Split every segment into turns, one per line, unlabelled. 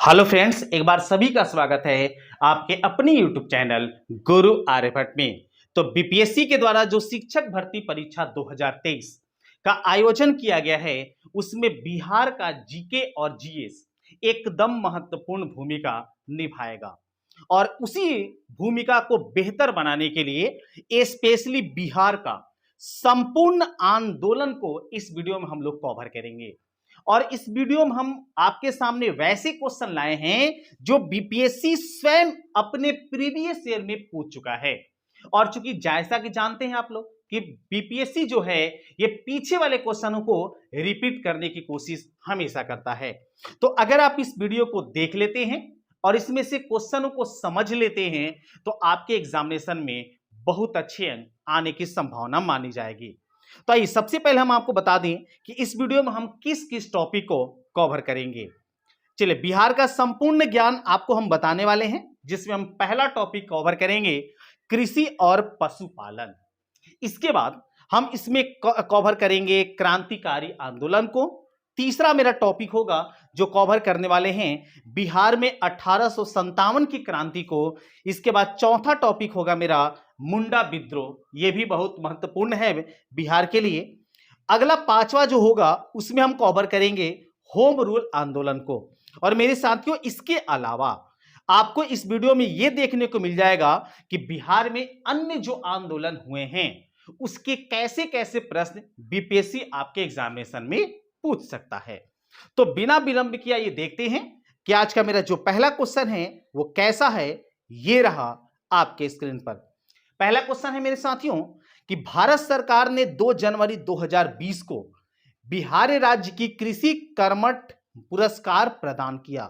Hello friends, एक बार सभी का स्वागत है आपके अपने यूट्यूब चैनल गुरु आर्यभट्ट में। तो बीपीएससी के द्वारा जो शिक्षक भर्ती परीक्षा 2023 का आयोजन किया गया है, उसमें बिहार का जीके और जीएस एकदम महत्वपूर्ण भूमिका निभाएगा। और उसी भूमिका को बेहतर बनाने के लिए स्पेशली बिहार का संपूर्ण आंदोलन को इस वीडियो में हम लोग कवर करेंगे। और इस वीडियो में हम आपके सामने वैसे क्वेश्चन लाए हैं जो बीपीएससी स्वयं अपने प्रीवियस ईयर में पूछ चुका है। और चूंकि जैसा कि जानते हैं आप लोग कि बीपीएससी जो है ये पीछे वाले क्वेश्चनों को रिपीट करने की कोशिश हमेशा करता है। तो अगर आप इस वीडियो को देख लेते हैं और इसमें से क्वेश्चनों को समझ लेते हैं तो आपके एग्जामिनेशन में बहुत अच्छे अंक आने की संभावना मानी जाएगी। तो आइए सबसे पहले हम आपको बता दें कि इस वीडियो में हम किस किस टॉपिक को कवर करेंगे। चलिए, बिहार का संपूर्ण ज्ञान आपको हम बताने वाले हैं, जिसमें हम पहला टॉपिक कवर करेंगे कृषि और पशुपालन। इसके बाद हम इसमें कवर करेंगे क्रांतिकारी आंदोलन को। तीसरा मेरा टॉपिक होगा जो कवर करने वाले हैं बिहार में 1857 की क्रांति को। इसके बाद चौथा टॉपिक होगा मेरा मुंडा विद्रोह, यह भी बहुत महत्वपूर्ण है बिहार के लिए। अगला पांचवा जो होगा उसमें हम कवर करेंगे होम रूल आंदोलन को। और मेरे साथियों, इसके अलावा आपको इस वीडियो में यह देखने को मिल जाएगा कि बिहार में अन्य जो आंदोलन हुए हैं उसके कैसे कैसे प्रश्न बीपीएससी आपके एग्जामिनेशन में पूछ सकता है। तो बिना विलंब किया ये देखते हैं कि आज का मेरा जो पहला क्वेश्चन है वो कैसा है। ये रहा आपके स्क्रीन पर। पहला क्वेश्चन है मेरे साथियों कि भारत सरकार ने 2 जनवरी 2020 को बिहार राज्य की कृषि कर्मठ पुरस्कार प्रदान किया।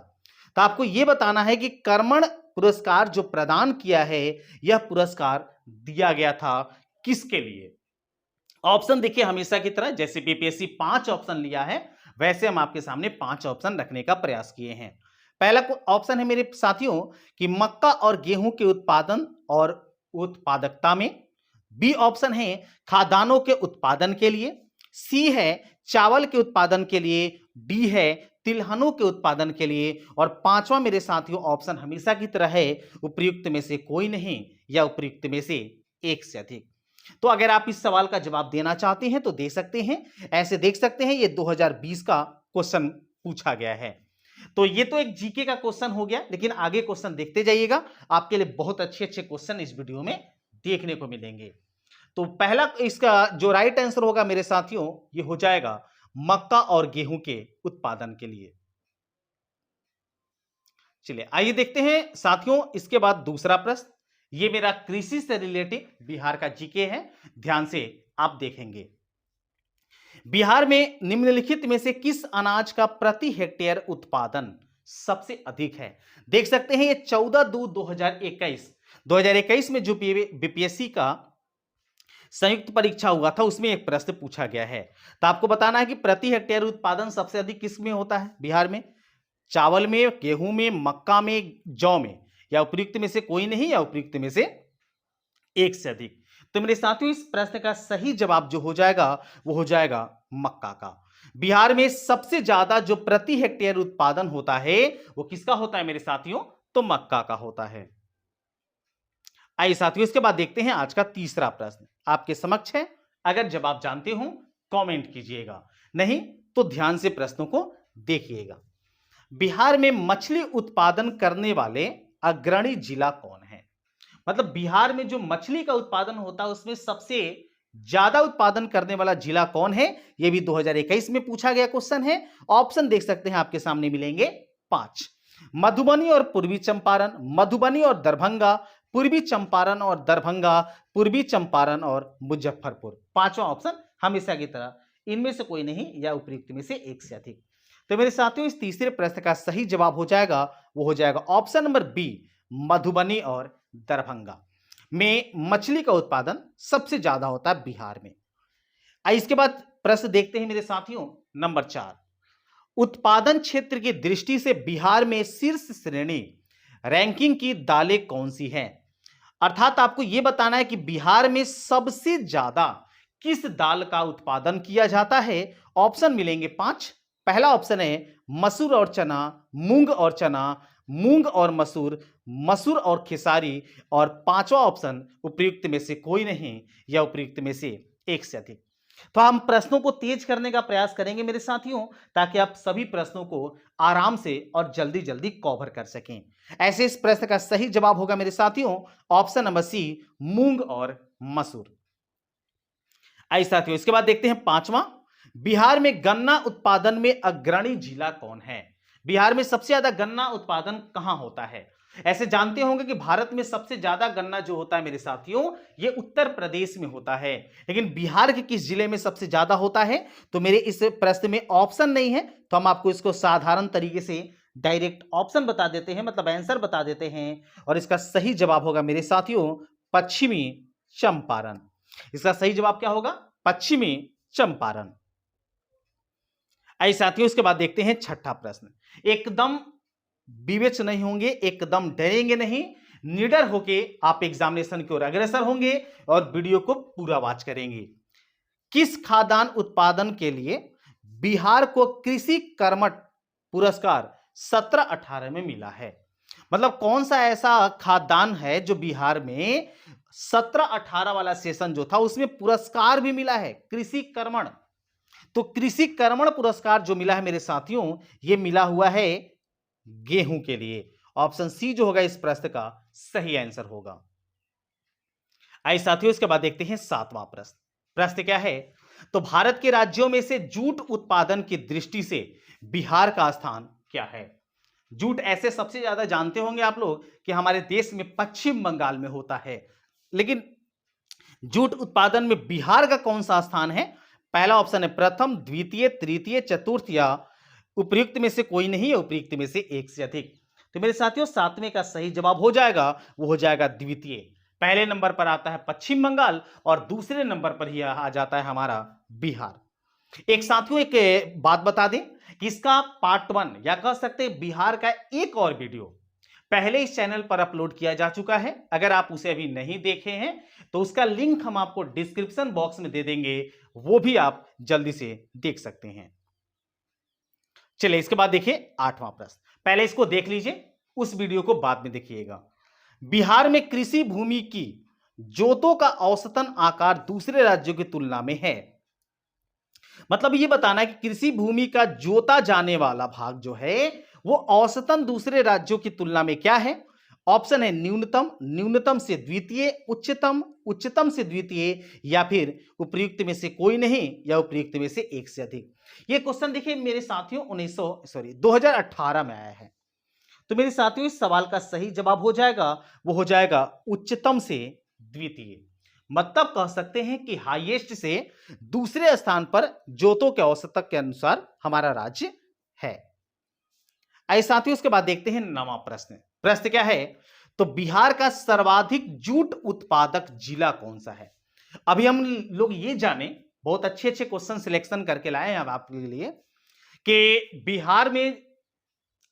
तो आपको यह बताना है कि कर्मण पुरस्कार जो प्रदान किया है यह पुरस्कार दिया गया था किसके लिए। ऑप्शन देखिए, हमेशा की तरह जैसे बीपीएससी 5 ऑप्शन लिया है वैसे हम आपके सामने 5 ऑप्शन रखने का प्रयास किए हैं। पहला ऑप्शन है मेरे साथियों कि मक्का और गेहूं के उत्पादन और उत्पादकता में। बी ऑप्शन है खाद्यान्नों के उत्पादन के लिए। सी है चावल के उत्पादन के लिए। डी है तिलहनों के उत्पादन के लिए। और पांचवा मेरे साथियों ऑप्शन हमेशा की तरह है उपयुक्त में से कोई नहीं या उपयुक्त में से एक से अधिक। तो अगर आप इस सवाल का जवाब देना चाहते हैं तो दे सकते हैं। ऐसे देख सकते हैं ये 2020 का क्वेश्चन पूछा गया है। तो ये तो एक जीके का क्वेश्चन हो गया, लेकिन आगे क्वेश्चन देखते जाइएगा, आपके लिए बहुत अच्छे अच्छे क्वेश्चन इस वीडियो में देखने को मिलेंगे। तो पहला इसका जो राइट आंसर होगा मेरे साथियों ये हो जाएगा मक्का और गेहूं के उत्पादन के लिए। चलिए आइए देखते हैं साथियों इसके बाद दूसरा प्रश्न। ये मेरा कृषि से रिलेटेड बिहार का जीके है, ध्यान से आप देखेंगे। बिहार में निम्नलिखित में से किस अनाज का प्रति हेक्टेयर उत्पादन सबसे अधिक है। देख सकते हैं ये 14/2/2021 में जो बीपीएससी का संयुक्त परीक्षा हुआ था उसमें एक प्रश्न पूछा गया है। तो आपको बताना है कि प्रति हेक्टेयर उत्पादन सबसे अधिक किस में होता है बिहार में। चावल में, गेहूं में, मक्का में, जौ में, या उपयुक्त में से कोई नहीं या उपयुक्त में से एक से अधिक। तो मेरे साथियों इस प्रश्न का सही जवाब जो हो जाएगा वो हो जाएगा मक्का का। बिहार में सबसे ज्यादा जो प्रति हेक्टेयर उत्पादन होता है वो किसका होता है मेरे साथियों, तो मक्का का होता है। आइए साथियों इसके बाद देखते हैं आज का तीसरा प्रश्न आपके समक्ष है। अगर जवाब जानते हो कमेंट कीजिएगा, नहीं तो ध्यान से प्रश्नों को देखिएगा। बिहार में मछली उत्पादन करने वाले अग्रणी जिला कौन है। मतलब बिहार में जो मछली का उत्पादन होता है उसमें सबसे ज्यादा उत्पादन करने वाला जिला कौन है, यह भी 2021 में पूछा गया क्वेश्चन है। ऑप्शन देख सकते हैं आपके सामने मिलेंगे 5। मधुबनी और पूर्वी चंपारण, मधुबनी और दरभंगा, पूर्वी चंपारण और दरभंगा, पूर्वी चंपारण और मुजफ्फरपुर। पांचवा ऑप्शन हमेशा की तरह इनमें से कोई नहीं या उपयुक्त में से एक से अधिक। तो मेरे साथियों इस तीसरे प्रश्न का सही जवाब हो जाएगा वो हो जाएगा ऑप्शन नंबर बी, मधुबनी और दरभंगा में मछली का उत्पादन सबसे ज्यादा होता है बिहार में। इसके बाद प्रश्न देखते हैं मेरे साथियों नंबर 4। उत्पादन क्षेत्र की दृष्टि से बिहार में शीर्ष श्रेणी रैंकिंग की दालें कौन सी हैं। अर्थात आपको यह बताना है कि बिहार में सबसे ज्यादा किस दाल का उत्पादन किया जाता है। ऑप्शन मिलेंगे 5। पहला ऑप्शन है मसूर और चना, मूंग और चना, मूंग और मसूर, मसूर और खेसारी, और पांचवा ऑप्शन उपयुक्त में से कोई नहीं या उपयुक्त में से एक से अधिक। तो हम प्रश्नों को तेज करने का प्रयास करेंगे मेरे साथियों, ताकि आप सभी प्रश्नों को आराम से और जल्दी जल्दी कवर कर सकें। ऐसे इस प्रश्न का सही जवाब होगा मेरे साथियों ऑप्शन नंबर सी, मूंग और मसूर। आइए साथियों, इसके बाद देखते हैं पांचवा, बिहार में गन्ना उत्पादन में अग्रणी जिला कौन है? बिहार में सबसे ज्यादा गन्ना उत्पादन कहां होता है? ऐसे जानते होंगे कि भारत में सबसे ज्यादा गन्ना जो होता है मेरे साथियों, यह उत्तर प्रदेश में होता है, लेकिन बिहार के किस जिले में सबसे ज्यादा होता है? तो मेरे इस प्रश्न में ऑप्शन नहीं है, तो हम आपको इसको साधारण तरीके से डायरेक्ट ऑप्शन बता देते हैं, मतलब आंसर बता देते हैं, और इसका सही जवाब होगा मेरे साथियों पश्चिमी चंपारण। इसका सही जवाब क्या होगा? पश्चिमी चंपारण। आइए साथियों, इसके बाद देखते हैं छठा प्रश्न। एकदम विवेच नहीं होंगे, एकदम डरेंगे नहीं, निडर होके आप एग्जामिनेशन की ओर अग्रसर होंगे और वीडियो को पूरा वॉच करेंगे। किस खाद्यान्न उत्पादन के लिए बिहार को कृषि कर्मठ पुरस्कार 17-18 में मिला है? मतलब कौन सा ऐसा खाद्यान्न है जो बिहार में 17-18 वाला सेशन जो था उसमें पुरस्कार भी मिला है, कृषि कर्मण। तो कृषि कर्मण पुरस्कार जो मिला है मेरे साथियों, यह मिला हुआ है गेहूं के लिए। ऑप्शन सी जो होगा इस प्रश्न का सही आंसर होगा। आइए साथियों, इसके बाद देखते हैं सातवां प्रश्न। प्रश्न क्या है? तो भारत के राज्यों में से जूट उत्पादन की दृष्टि से बिहार का स्थान क्या है? जूट ऐसे सबसे ज्यादा जानते होंगे आप लोग कि हमारे देश में पश्चिम बंगाल में होता है, लेकिन जूट उत्पादन में बिहार का कौन सा स्थान है? पहला ऑप्शन है प्रथम, द्वितीय, तृतीय, चतुर्थ, या उपयुक्त में से कोई नहीं या उपयुक्त में से एक से अधिक। तो मेरे साथियों सातवें का सही जवाब हो जाएगा, वो हो जाएगा द्वितीय। पहले नंबर पर आता है पश्चिम बंगाल और दूसरे नंबर पर ही आ जाता है हमारा बिहार। एक साथियों एक बात बता दें कि इसका पार्ट 1 या कह सकते हैं बिहार का एक और वीडियो पहले इस चैनल पर अपलोड किया जा चुका है। अगर आप उसे अभी नहीं देखे हैं तो उसका लिंक हम आपको डिस्क्रिप्शन बॉक्स में दे देंगे, वो भी आप जल्दी से देख सकते हैं। चलिए इसके बाद देखिए आठवां प्रश्न। पहले इसको देख लीजिए, उस वीडियो को बाद में देखिएगा। बिहार में कृषि भूमि की जोतों का औसतन आकार दूसरे राज्यों की तुलना में है। मतलब ये बताना है कि कृषि भूमि का जोता जाने वाला भाग जो है वो औसतन दूसरे राज्यों की तुलना में क्या है? ऑप्शन है न्यूनतम, न्यूनतम से द्वितीय, उच्चतम, उच्चतम से द्वितीय, या फिर उपयुक्त में से कोई नहीं या उपयुक्त में से एक से अधिक। ये क्वेश्चन देखिए मेरे साथियों 2018 में आया है। तो मेरे साथियों इस सवाल का सही जवाब हो जाएगा, वो हो जाएगा उच्चतम से द्वितीय। मतलब कह सकते हैं कि हाईएस्ट से दूसरे स्थान पर जोतों के औसतक के अनुसार हमारा राज्य है। आइए साथियों इसके बाद देखते हैं नवां प्रश्न। प्रश्न क्या है? तो बिहार का सर्वाधिक जूट उत्पादक जिला कौन सा है? अभी हम लोग ये जाने, बहुत अच्छे अच्छे क्वेश्चन सिलेक्शन करके लाए हैं आपके लिए, कि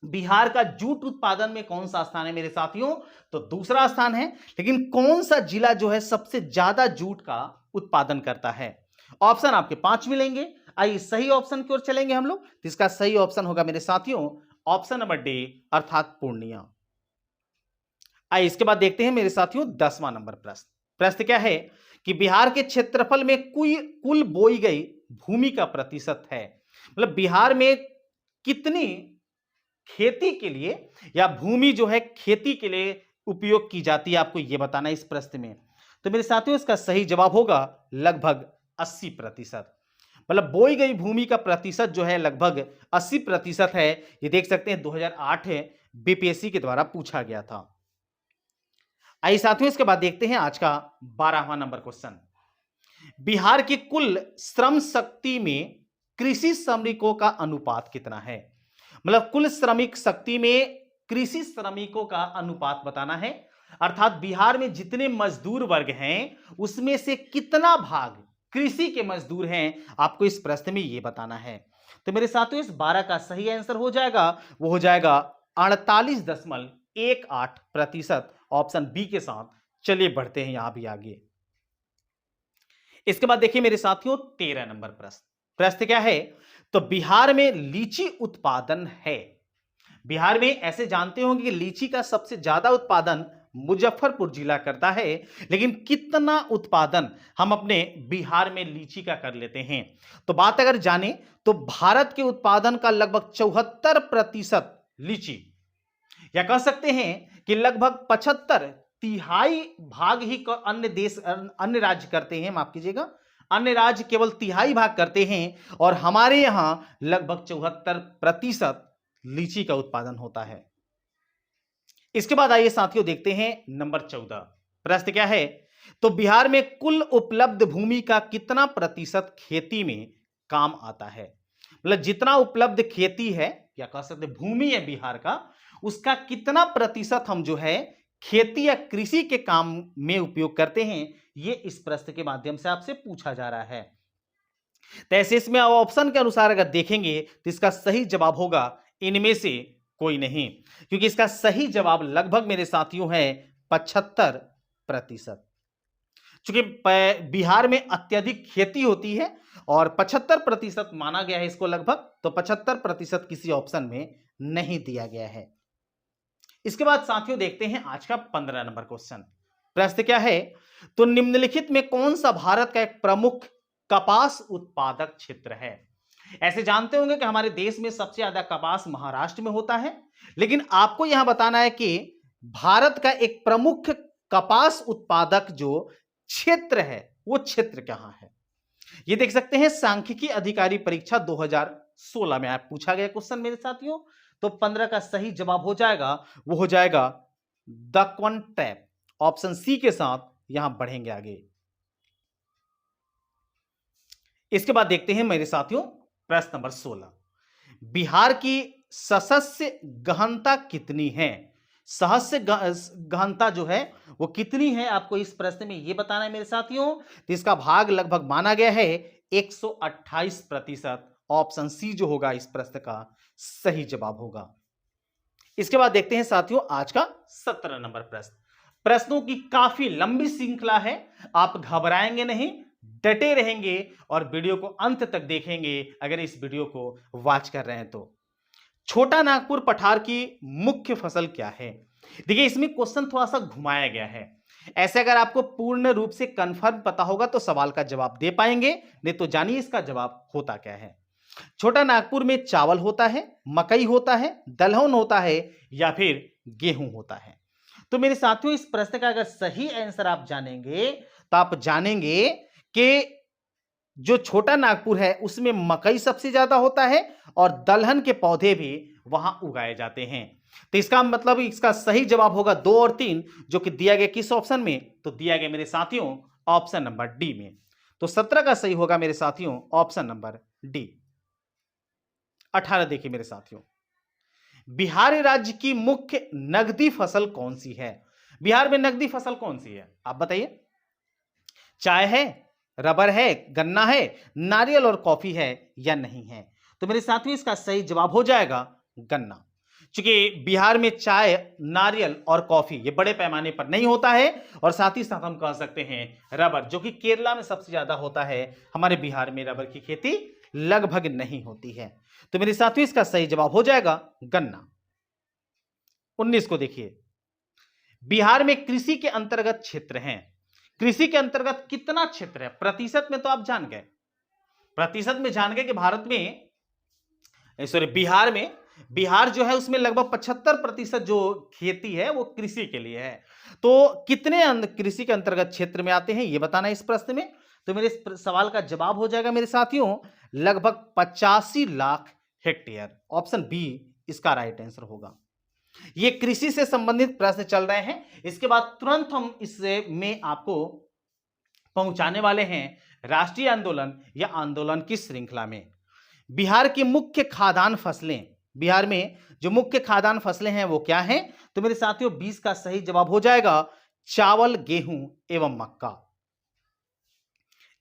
बिहार का जूट उत्पादन में कौन सा स्थान है मेरे साथियों? तो दूसरा स्थान है। लेकिन कौन सा जिला जो है सबसे ज्यादा जूट का उत्पादन करता है? ऑप्शन आपके 5 मिलेंगे। आइए सही ऑप्शन की ओर चलेंगे हम लोग। तो इसका सही ऑप्शन होगा मेरे साथियों ऑप्शन नंबर डी, अर्थात पूर्णिया। आइए इसके बाद देखते हैं मेरे साथियों 10वां नंबर प्रश्न। प्रश्न क्या है कि बिहार के क्षेत्रफल में कुल बोई गई भूमि का प्रतिशत है। मतलब बिहार में कितनी खेती के लिए या भूमि जो है खेती के लिए उपयोग की जाती है, आपको यह बताना है इस प्रश्न में। तो मेरे साथियों इसका सही जवाब होगा लगभग 80%। मतलब बोई गई भूमि का प्रतिशत जो है लगभग 80% है। ये देख सकते हैं 2008 बीपीएससी के द्वारा पूछा गया था। आइए साथियों इसके बाद देखते हैं आज का 12वां नंबर क्वेश्चन। बिहार की कुल श्रम शक्ति में कृषि श्रमिकों का अनुपात कितना है? मतलब कुल श्रमिक शक्ति में कृषि श्रमिकों का अनुपात बताना है, अर्थात बिहार में जितने मजदूर वर्ग हैं उसमें से कितना भाग कृषि के मजदूर हैं, आपको इस प्रश्न में यह बताना है। तो मेरे साथियों इस 12 का सही आंसर हो जाएगा, वो हो जाएगा 48.18%, ऑप्शन बी के साथ। चलिए बढ़ते हैं यहां भी आगे। इसके बाद देखिए मेरे साथियों 13 नंबर प्रश्न। प्रश्न क्या है? तो बिहार में लीची उत्पादन है। बिहार में ऐसे जानते होंगे कि लीची का सबसे ज्यादा उत्पादन मुजफ्फरपुर जिला करता है, लेकिन कितना उत्पादन हम अपने बिहार में लीची का कर लेते हैं। तो बात अगर जाने तो भारत के उत्पादन का लगभग 74% लीची, या कह सकते हैं कि लगभग 75 तिहाई भाग ही अन्य देश अन्य राज्य करते हैं, माफ कीजिएगा, अन्य राज्य केवल तिहाई भाग करते हैं और हमारे यहां लगभग 74% लीची का उत्पादन होता है। इसके बाद आइए साथियों देखते हैं नंबर 14। प्रश्न क्या है? तो बिहार में कुल उपलब्ध भूमि का कितना प्रतिशत खेती में काम आता है? मतलब जितना उपलब्ध खेती है या कह सकते भूमि है बिहार का, उसका कितना प्रतिशत हम जो है खेती या कृषि के काम में उपयोग करते हैं, ये इस प्रश्न के माध्यम से आपसे पूछा जा रहा है। तो ऐसे इसमें ऑप्शन के अनुसार अगर देखेंगे तो इसका सही जवाब होगा इनमें से कोई नहीं, क्योंकि इसका सही जवाब लगभग मेरे साथियों है 75%। चूंकि बिहार में अत्यधिक खेती होती है और 75% माना गया है इसको लगभग, तो 75% किसी ऑप्शन में नहीं दिया गया है। इसके बाद साथियों देखते हैं आज का 15 नंबर क्वेश्चन। प्रश्न क्या है? तो निम्नलिखित में कौन सा भारत का एक प्रमुख कपास उत्पादक क्षेत्र है? ऐसे जानते होंगे कि हमारे देश में सबसे ज्यादा कपास महाराष्ट्र में होता है, लेकिन आपको यहां बताना है कि भारत का एक प्रमुख कपास उत्पादक जो क्षेत्र है वो क्षेत्र कहां है। ये देख सकते हैं सांख्यिकी अधिकारी परीक्षा 2016 में आप पूछा गया क्वेश्चन मेरे साथियों। तो 15 का सही जवाब हो जाएगा, वो हो जाएगा दक्कन ट्रैप, ऑप्शन सी के साथ यहां बढ़ेंगे आगे। इसके बाद देखते हैं मेरे साथियों प्रश्न नंबर 16। बिहार की सस्य गहनता कितनी है? सस्य गहनता जो है वो कितनी है, आपको इस प्रश्न में ये बताना है मेरे साथियों। तो इसका भाग लगभग माना गया है 128%। ऑप्शन सी जो होगा इस प्रश्न का सही जवाब होगा। इसके बाद देखते हैं साथियों आज का 17 नंबर प्रश्न। प्रश्नों की काफी लंबी श्रृंखला है, आप घबराएंगे नहीं, डटे रहेंगे और वीडियो को अंत तक देखेंगे अगर इस वीडियो को वॉच कर रहे हैं तो। छोटा नागपुर पठार की मुख्य फसल क्या है? देखिए इसमें क्वेश्चन थोड़ा सा घुमाया गया है। ऐसे अगर आपको पूर्ण रूप से कंफर्म पता होगा तो सवाल का जवाब दे पाएंगे, नहीं तो जानिए इसका जवाब होता क्या है। छोटा नागपुर में चावल होता है, मकई होता है, दलहन होता है या फिर गेहूं होता है। तो मेरे साथियों इस प्रश्न का अगर सही आंसर आप जानेंगे तो आप जानेंगे कि जो छोटा नागपुर है उसमें मकई सबसे ज्यादा होता है और दलहन के पौधे भी वहां उगाए जाते हैं। तो इसका मतलब इसका सही जवाब होगा 2 और 3, जो कि दिया गया किस ऑप्शन में? तो दिया गया मेरे साथियों ऑप्शन नंबर डी में। तो 17 का सही होगा मेरे साथियों ऑप्शन नंबर डी। 18 देखिए मेरे साथियों, बिहार राज्य की मुख्य नगदी फसल कौन सी है? बिहार में नगदी फसल कौन सी है आप बताइए? चाय है, रबर है, गन्ना है, नारियल और कॉफी है या नहीं है? तो मेरे साथियों इसका सही जवाब हो जाएगा गन्ना। क्योंकि बिहार में चाय, नारियल और कॉफी ये बड़े पैमाने पर नहीं होता है, और साथ ही साथ हम कह सकते हैं रबर, जो कि केरला में सबसे ज्यादा होता है, हमारे बिहार में रबर की खेती लगभग नहीं होती है। तो मेरे साथियों इसका सही जवाब हो जाएगा गन्ना। 19 को देखिए, बिहार में कृषि के अंतर्गत क्षेत्र हैं। कृषि के अंतर्गत कितना क्षेत्र है? प्रतिशत में तो आप जान गए, प्रतिशत में जान गए कि भारत में बिहार जो है उसमें लगभग 75% जो खेती है वो कृषि के लिए है। तो कितने कृषि के अंतर्गत क्षेत्र में आते हैं ये बताना है इस प्रश्न में। तो मेरे इस सवाल का जवाब हो जाएगा मेरे साथियों लगभग 85 लाख हेक्टेयर। ऑप्शन बी इसका राइट आंसर होगा। ये कृषि से संबंधित प्रश्न चल रहे हैं। इसके बाद तुरंत हम इससे में आपको पहुंचाने वाले हैं राष्ट्रीय आंदोलन या आंदोलन की श्रृंखला में। बिहार की मुख्य खाद्यान्न फसलें, बिहार में जो मुख्य खाद्यान्न फसलें हैं वो क्या हैं? तो मेरे साथियों 20 का सही जवाब हो जाएगा चावल, गेहूं एवं मक्का।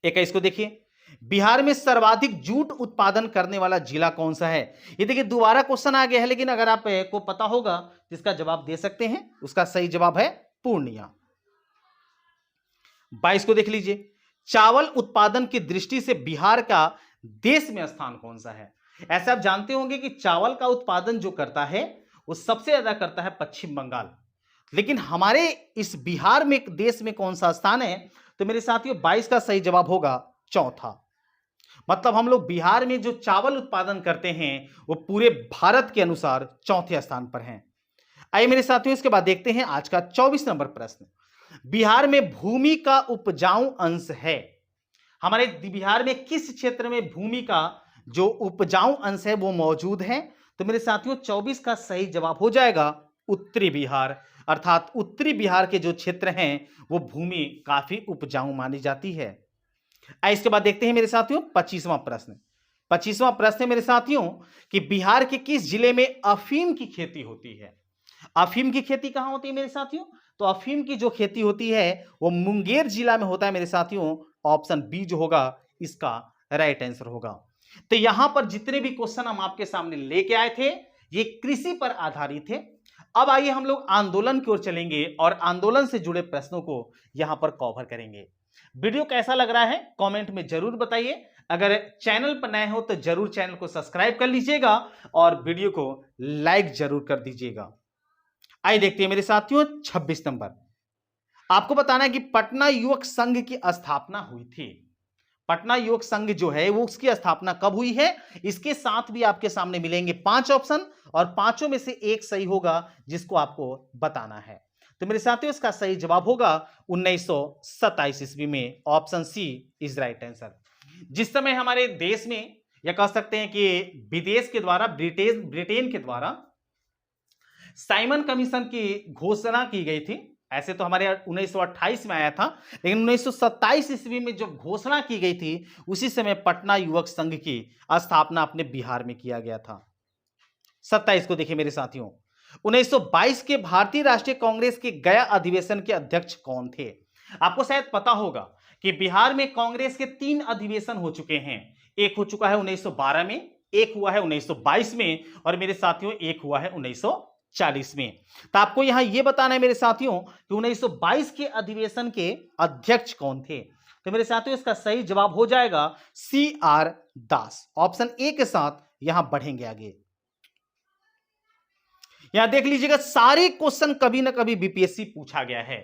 21 को देखिए, बिहार में सर्वाधिक जूट उत्पादन करने वाला जिला कौन सा है? ये देखिए दोबारा क्वेश्चन आ गया है, लेकिन अगर आप को पता होगा तो इसका जवाब दे सकते हैं। उसका सही जवाब है पूर्णिया। 22 को देख लीजिए, चावल उत्पादन की दृष्टि से बिहार का देश में स्थान कौन सा है? ऐसे आप जानते होंगे कि चावल का उत्पादन जो करता है वो सबसे ज्यादा करता है पश्चिम बंगाल, लेकिन हमारे इस बिहार में देश में कौन सा स्थान है? तो मेरे साथियों 22 का सही जवाब होगा चौथा। मतलब हम लोग बिहार में जो चावल उत्पादन करते हैं वो पूरे भारत के अनुसार चौथे स्थान पर हैं। आइए मेरे साथियों इसके बाद देखते हैं आज का 24 नंबर प्रश्न। बिहार में भूमि का उपजाऊ अंश है, हमारे बिहार में किस क्षेत्र में भूमि का जो उपजाऊ अंश है वो मौजूद है? तो मेरे साथियों 24 का सही जवाब हो जाएगा उत्तरी बिहार, अर्थात उत्तरी बिहार के जो क्षेत्र हैं वो भूमि काफी उपजाऊ मानी जाती है। इसके बाद देखते हैं मेरे साथियों 25वां प्रश्न। 25वां प्रश्न है मेरे साथियों कि बिहार के किस जिले में अफीम की खेती होती है? अफीम की खेती कहां होती है मेरे साथियों? तो अफीम की जो खेती होती है वो मुंगेर जिला में होता है मेरे साथियों। ऑप्शन बी जो होगा इसका राइट आंसर होगा। तो यहां पर जितने भी क्वेश्चन हम आपके सामने लेके आए थे ये कृषि पर आधारित थे। अब आइए हम लोग आंदोलन की ओर चलेंगे और आंदोलन से जुड़े प्रश्नों को यहां पर कवर करेंगे। वीडियो कैसा लग रहा है कमेंट में जरूर बताइए। अगर चैनल पर नए हो तो जरूर चैनल को सब्सक्राइब कर लीजिएगा और वीडियो को लाइक जरूर कर दीजिएगा। आइए देखते हैं मेरे साथियों 26 नंबर। आपको बताना है कि पटना युवक संघ की स्थापना हुई थी। पटना युवक संघ जो है वो उसकी स्थापना कब हुई है? इसके साथ भी आपके सामने मिलेंगे 5 ऑप्शन और पांचों में से एक सही होगा जिसको आपको बताना है। तो मेरे साथियों इसका सही जवाब होगा 1927 ईस्वी में। Option C is right answer. जिस समय हमारे देश में या कह सकते हैं कि विदेश के द्वारा ब्रिटेन के द्वारा साइमन कमीशन की घोषणा की गई थी। ऐसे तो हमारे 1928 में आया था, लेकिन 1927 ईस्वी में जब घोषणा की गई थी उसी समय पटना युवक संघ की स्थापना अपने बिहार में किया गया था। 27 को देखिए मेरे साथियों। 1922 के भारतीय राष्ट्रीय कांग्रेस के गया अधिवेशन के अध्यक्ष कौन थे? आपको शायद पता होगा कि बिहार में कांग्रेस के 3 अधिवेशन हो चुके हैं। एक हो चुका है 1912 में, एक हुआ है 1922 में और मेरे साथियों एक हुआ है 1940 में। तो आपको यहां यह बताना है मेरे साथियों कि 1922 के अधिवेशन के अध्यक्ष कौन थे। तो मेरे साथियों इसका सही जवाब हो जाएगा CR दास। ऑप्शन ए के साथ यहां बढ़ेंगे आगे। यहां देख लीजिएगा सारे क्वेश्चन कभी ना कभी बीपीएससी पूछा गया है।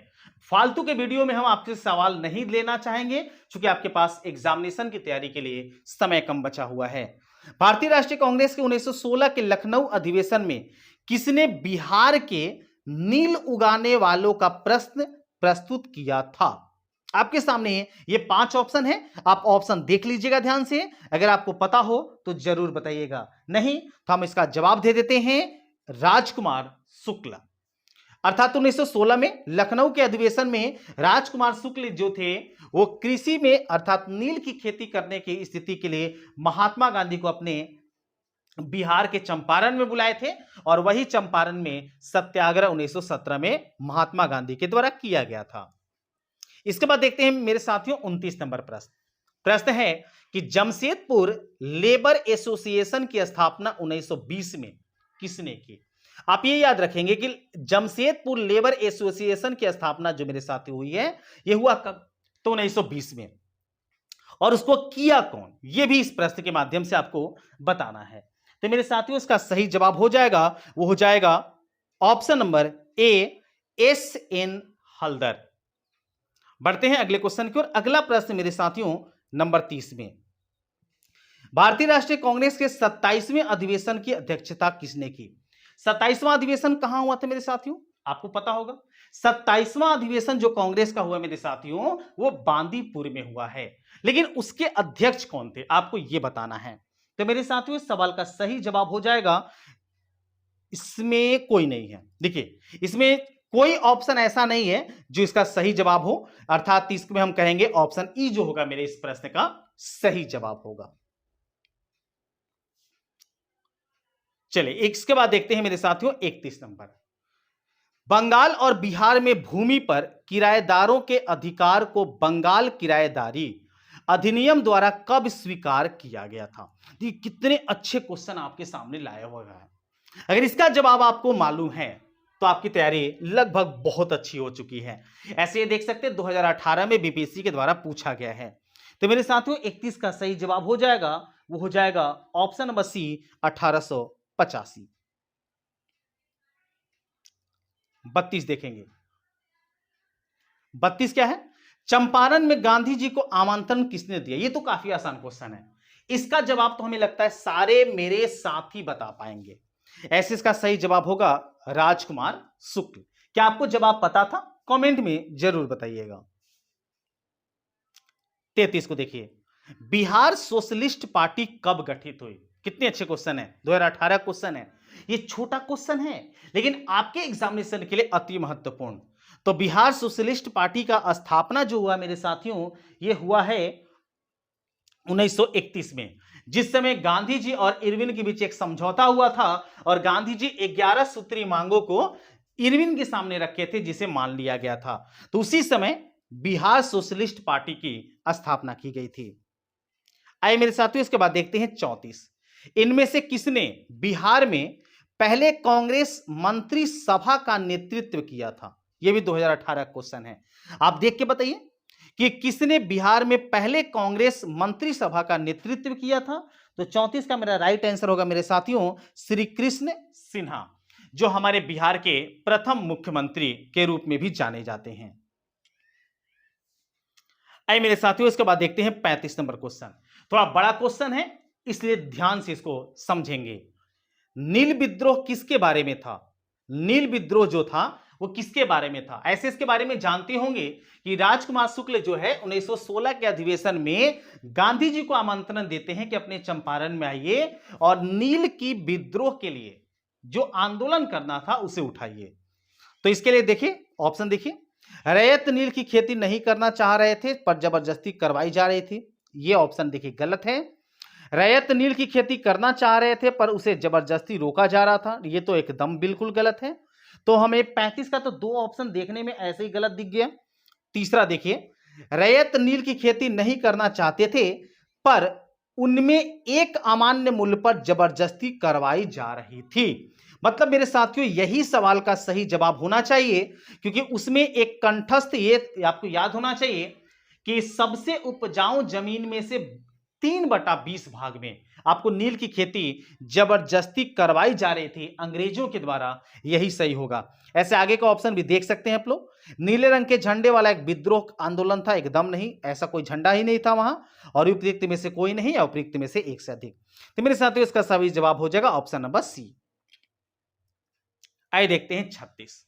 फालतू के वीडियो में हम आपसे सवाल नहीं लेना चाहेंगे क्योंकि आपके पास एग्जामिनेशन की तैयारी के लिए समय कम बचा हुआ है। भारतीय राष्ट्रीय कांग्रेस के 1916 के लखनऊ अधिवेशन में किसने बिहार के नील उगाने वालों का प्रश्न प्रस्तुत किया था? आपके सामने ये 5 ऑप्शन है, आप ऑप्शन देख लीजिएगा ध्यान से। अगर आपको पता हो तो जरूर बताइएगा, नहीं तो हम इसका जवाब दे देते हैं राजकुमार शुक्ल। अर्थात 1916 में लखनऊ के अधिवेशन में राजकुमार शुक्ल जो थे वो कृषि में अर्थात नील की खेती करने की स्थिति के लिए महात्मा गांधी को अपने बिहार के चंपारण में बुलाए थे और वही चंपारण में सत्याग्रह 1917 में महात्मा गांधी के द्वारा किया गया था। इसके बाद देखते हैं मेरे साथियों 29 नंबर प्रश्न है कि जमशेदपुर लेबर एसोसिएशन की स्थापना 1920 में किसने की? आप ये याद रखेंगे कि जमशेदपुर लेबर एसोसिएशन की स्थापना जो मेरे साथी हुई है ये हुआ कब? तो 1920 में। और उसको किया कौन, ये भी इस प्रश्न के माध्यम से आपको बताना है। तो मेरे साथियों इसका सही जवाब हो जाएगा, वो हो जाएगा option number A SN Haldar. बढ़ते हैं अगले क्वेश्चन की ओर। अगला प्रश्न मेरे साथियों नंबर 30 में। भारतीय राष्ट्रीय कांग्रेस के 27वें अधिवेशन की अध्यक्षता किसने की? 27वां अधिवेशन कहां हुआ था मेरे साथियों? आपको पता होगा 27वां अधिवेशन जो कांग्रेस का हुआ मेरे साथियों वो बांदीपुर में हुआ है, लेकिन उसके अध्यक्ष कौन थे आपको यह बताना है। तो मेरे साथियों इस सवाल का सही जवाब हो जाएगा, इसमें कोई नहीं है। देखिए इसमें कोई ऑप्शन ऐसा नहीं है जो इसका सही जवाब हो, अर्थात इसमें हम कहेंगे ऑप्शन ई जो होगा मेरे इस प्रश्न का सही जवाब होगा। चलिए इसके बाद देखते हैं मेरे साथियों 31 नंबर। बंगाल और बिहार में भूमि पर किराएदारों के अधिकार को बंगाल किराएदारी अधिनियम द्वारा कब स्वीकार किया गया था? ये कितने अच्छे क्वेश्चन आपके सामने लाया हुआ है। अगर इसका जवाब आपको मालूम है तो आपकी तैयारी लगभग बहुत अच्छी हो चुकी है। ऐसे ये देख सकते हैं 2018 में बीपीएससी के द्वारा पूछा गया है। तो मेरे साथियों 31 का सही जवाब हो जाएगा वो हो जाएगा ऑप्शन नंबर सी 1885। 32 देखेंगे। 32 क्या है? चंपारण में गांधी जी को आमंत्रण किसने दिया? ये तो काफी आसान क्वेश्चन है। इसका जवाब तो हमें लगता है सारे मेरे साथी बता पाएंगे। ऐसे इसका सही जवाब होगा राजकुमार शुक्ल। क्या आपको जवाब पता था? कमेंट में जरूर बताइएगा। 33 को देखिए, बिहार सोशलिस्ट पार्टी कब गठित हुई? कितने अच्छे क्वेश्चन है, 2018 क्वेश्चन है। ये छोटा क्वेश्चन है लेकिन आपके एग्जामिनेशन के लिए अति महत्वपूर्ण। तो बिहार सोशलिस्ट पार्टी का स्थापना जो हुआ मेरे साथियों, ये हुआ है 1931 में, जिस समय गांधी जी और इरविन के बीच एक समझौता हुआ था और गांधी जी 11 सूत्री मांगों को इरविन के सामने रखे थे, जिसे मान लिया गया था। तो उसी समय बिहार सोशलिस्ट पार्टी की स्थापना की गई थी। आइए मेरे साथियों, इसके बाद देखते हैं 34। इनमें से किसने बिहार में पहले कांग्रेस मंत्री सभा का नेतृत्व किया था? यह भी 2018 क्वेश्चन है। आप देख के बताइए कि किसने बिहार में पहले कांग्रेस मंत्री सभा का नेतृत्व किया था। तो 34 का मेरा राइट आंसर होगा मेरे साथियों श्री कृष्ण सिन्हा, जो हमारे बिहार के प्रथम मुख्यमंत्री के रूप में भी जाने जाते हैं। आइए मेरे साथियों, इसके बाद देखते हैं 35 नंबर क्वेश्चन। थोड़ा बड़ा क्वेश्चन है इसलिए ध्यान से इसको समझेंगे। नील विद्रोह किसके बारे में था? नील विद्रोह जो था वो किसके बारे में था? ऐसे इसके बारे में जानते होंगे कि राजकुमार शुक्ल जो है 1916 के अधिवेशन में गांधी जी को आमंत्रण देते हैं कि अपने चंपारण में आइए और नील की विद्रोह के लिए जो आंदोलन करना था उसे उठाइए। तो इसके लिए देखिए ऑप्शन देखिए, रैयत नील की खेती नहीं करना चाह रहे थे पर जबरदस्ती करवाई जा रही थी, ये ऑप्शन देखिए गलत है। रैयत नील की खेती करना चाह रहे थे पर उसे जबरदस्ती रोका जा रहा था, ये तो एकदम बिल्कुल गलत है। तो हमें 35 का तो दो ऑप्शन देखने में ऐसे ही गलत दिख गया। तीसरा देखिए, रैयत नील की खेती नहीं करना चाहते थे पर उनमें एक अमान्य मूल्य पर जबरदस्ती करवाई जा रही थी। मतलब मेरे साथियों यही सवाल का सही जवाब होना चाहिए, क्योंकि उसमें एक कंठस्थ ये आपको याद होना चाहिए कि सबसे उपजाऊ जमीन में से 3/20 भाग में आपको नील की खेती जबरदस्ती करवाई जा रही थी अंग्रेजों के द्वारा, यही सही होगा। ऐसे आगे का ऑप्शन भी देख सकते हैं आप लोग। नीले रंग के झंडे वाला एक विद्रोह आंदोलन था, एकदम नहीं, ऐसा कोई झंडा ही नहीं था वहां, और उपयुक्त में से कोई नहीं या उपयुक्त में से एक से अधिक। तो मेरे साथियों इसका सही जवाब हो जाएगा ऑप्शन नंबर सी। आइए देखते हैं 36।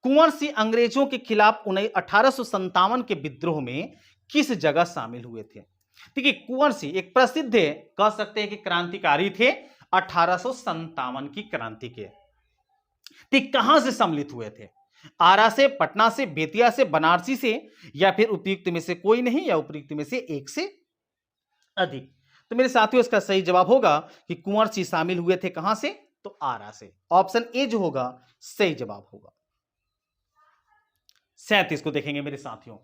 कुंवर सिंह अंग्रेजों के खिलाफ 1857 के विद्रोह में किस जगह शामिल हुए थे? देखिए कुंवर सिंह एक प्रसिद्ध कह सकते हैं कि क्रांतिकारी थे 1857 की क्रांति के। ठीक कहां से सम्मिलित हुए थे? आरा से, पटना से, बेतिया से, बनारसी से, या फिर उपयुक्त में से कोई नहीं या उपयुक्त में से एक से अधिक? तो मेरे साथियों इसका सही जवाब होगा कि कुंवर सिंह शामिल हुए थे कहां से? तो आरा से। ऑप्शन ए जो होगा सही जवाब होगा। 37 को देखेंगे मेरे साथियों।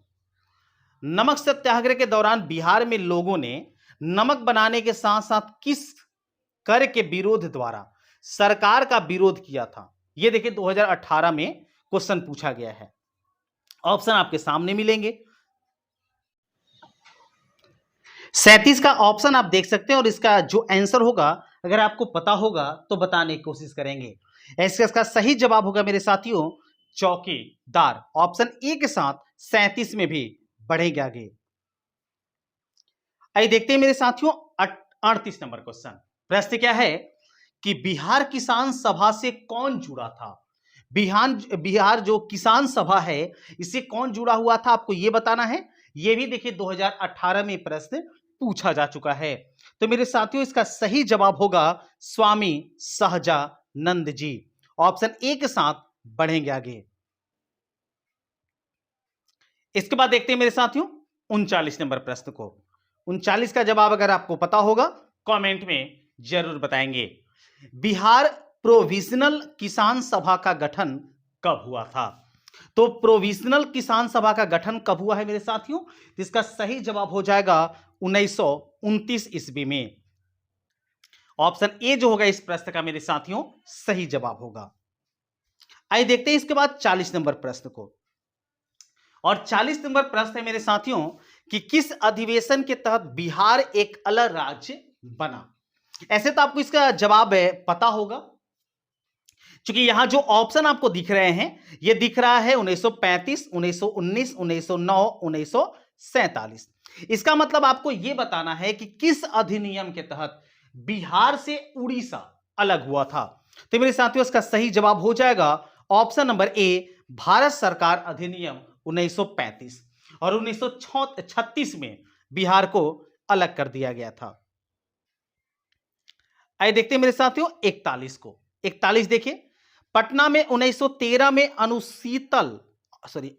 नमक सत्याग्रह के दौरान बिहार में लोगों ने नमक बनाने के साथ साथ किस कर के विरोध द्वारा सरकार का विरोध किया था? यह देखिए 2018 में क्वेश्चन पूछा गया है। ऑप्शन आपके सामने मिलेंगे। 37 का ऑप्शन आप देख सकते हैं और इसका जो आंसर होगा अगर आपको पता होगा तो बताने की कोशिश करेंगे। इसका सही जवाब होगा मेरे साथियों चौकीदार। ऑप्शन ए के साथ 37 में भी बढ़ेंगे आगे। आइए देखते हैं मेरे साथियों 38 नंबर क्वेश्चन। प्रश्न क्या है कि बिहार किसान सभा से कौन जुड़ा था? बिहार जो किसान सभा है इससे कौन जुड़ा हुआ था आपको यह बताना है। यह भी देखिए 2018 में प्रश्न पूछा जा चुका है। तो मेरे साथियों इसका सही जवाब होगा स्वामी सहजानंद जी। ऑप्शन ए के साथ बढ़ेंगे आगे। इसके बाद देखते हैं मेरे साथियों 39 नंबर प्रश्न को। 39 का जवाब अगर आपको पता होगा कमेंट में जरूर बताएंगे। बिहार प्रोविजनल किसान सभा का गठन कब हुआ था? तो प्रोविजनल किसान सभा का गठन कब हुआ है मेरे साथियों? इसका सही जवाब हो जाएगा 1929 ईस्वी में। ऑप्शन ए जो होगा इस प्रश्न का मेरे साथियों सही जवाब होगा। आइए देखते हैं इसके बाद 40 नंबर प्रश्न को। और 40 नंबर प्रश्न है मेरे साथियों कि किस अधिवेशन के तहत बिहार एक अलग राज्य बना। ऐसे तो आपको इसका जवाब है पता होगा, क्योंकि यहां जो ऑप्शन आपको दिख रहे हैं ये दिख रहा है 1935, 1919, 1909, 1947। इसका मतलब आपको यह बताना है कि किस अधिनियम के तहत बिहार से उड़ीसा अलग हुआ था। तो मेरे साथियों इसका सही जवाब हो जाएगा ऑप्शन नंबर ए, भारत सरकार अधिनियम 1935। और 1936 में बिहार को अलग कर दिया गया था। आइए देखते हैं मेरे साथियों 41 को। 41 देखिए, पटना में 1913 में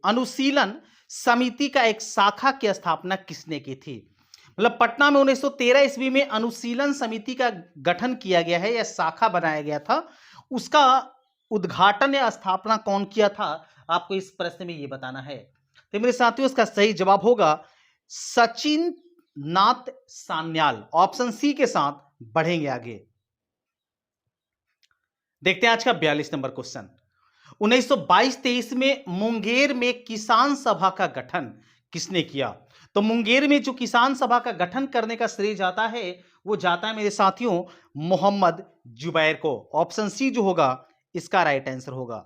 अनुशीलन समिति का एक शाखा की स्थापना किसने की थी? मतलब पटना में 1913 ईस्वी में अनुशीलन समिति का गठन किया गया है या शाखा बनाया गया था, उसका उद्घाटन या स्थापना कौन किया था? आपको इस प्रश्न में यह बताना है। तो मेरे साथियों इसका सही जवाब होगा सचिन नाथ सान्याल। ऑप्शन सी के साथ बढ़ेंगे आगे। देखते हैं आज का 42 नंबर क्वेश्चन। 1922-23 में मुंगेर में किसान सभा का गठन किसने किया? तो मुंगेर में जो किसान सभा का गठन करने का श्रेय जाता है वो जाता है मेरे साथियों मोहम्मद जुबैर को। ऑप्शन सी जो होगा इसका राइट आंसर होगा।